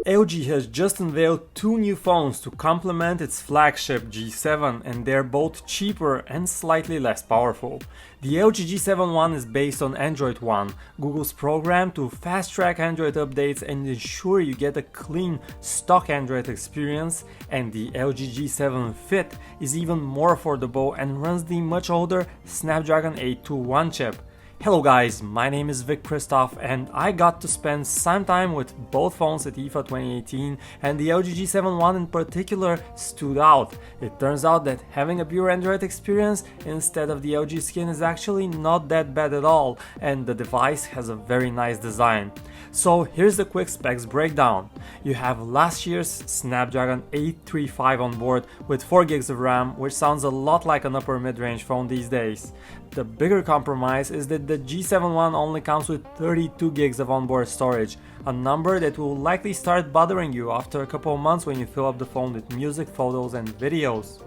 LG has just unveiled two new phones to complement its flagship G7, and they're both cheaper and slightly less powerful. The LG G7 One is based on Android One, Google's program to fast-track Android updates and ensure you get a clean, stock Android experience, and the LG G7 Fit is even more affordable and runs the much older Snapdragon 821 chip. Hello guys, my name is Vic Christoph and I got to spend some time with both phones at IFA 2018, and the LG G7 One in particular stood out. It turns out that having a pure Android experience instead of the LG skin is actually not that bad at all, and the device has a very nice design. So here's the quick specs breakdown. You have last year's Snapdragon 835 on board with 4GB of RAM, which sounds a lot like an upper mid-range phone these days. The bigger compromise is that the G7 One only comes with 32GB of onboard storage, a number that will likely start bothering you after a couple of months when you fill up the phone with music, photos and videos.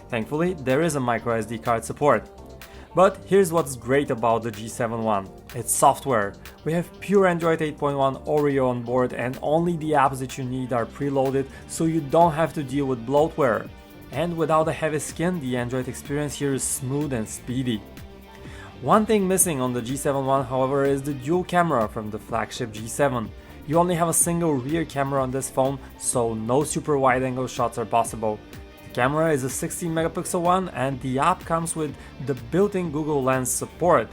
Thankfully, there is a microSD card support. But here's what's great about the G7 One. It's software. We have pure Android 8.1 Oreo on board, and only the apps that you need are preloaded, so you don't have to deal with bloatware. And without a heavy skin, the Android experience here is smooth and speedy. One thing missing on the G7 One, however, is the dual camera from the flagship G7. You only have a single rear camera on this phone, so no super wide angle shots are possible. The camera is a 16 megapixel one, and the app comes with the built-in Google Lens support.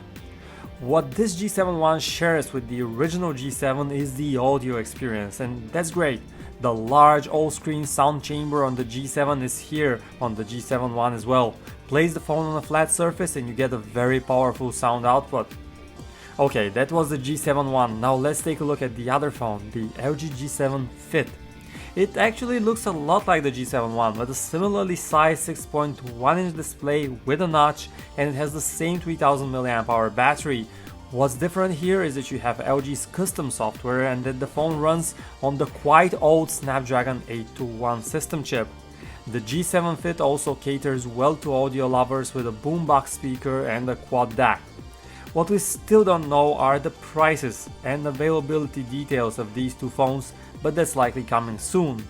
What this G7 One shares with the original G7 is the audio experience, and that's great. The large all-screen sound chamber on the G7 is here on the G7 One as well. Place the phone on a flat surface and you get a very powerful sound output. Okay, that was the G7 One. Now let's take a look at the other phone, the LG G7 Fit. It actually looks a lot like the G7 One, with a similarly sized 6.1-inch display with a notch, and it has the same 3000 mAh battery. What's different here is that you have LG's custom software and that the phone runs on the quite old Snapdragon 821 system chip. The G7 Fit also caters well to audio lovers with a boombox speaker and a quad DAC. What we still don't know are the prices and availability details of these two phones, but that's likely coming soon.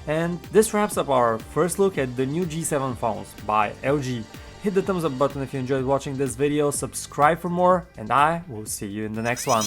And this wraps up our first look at the new G7 phones by LG. Hit the thumbs up button if you enjoyed watching this video, subscribe for more, and I will see you in the next one.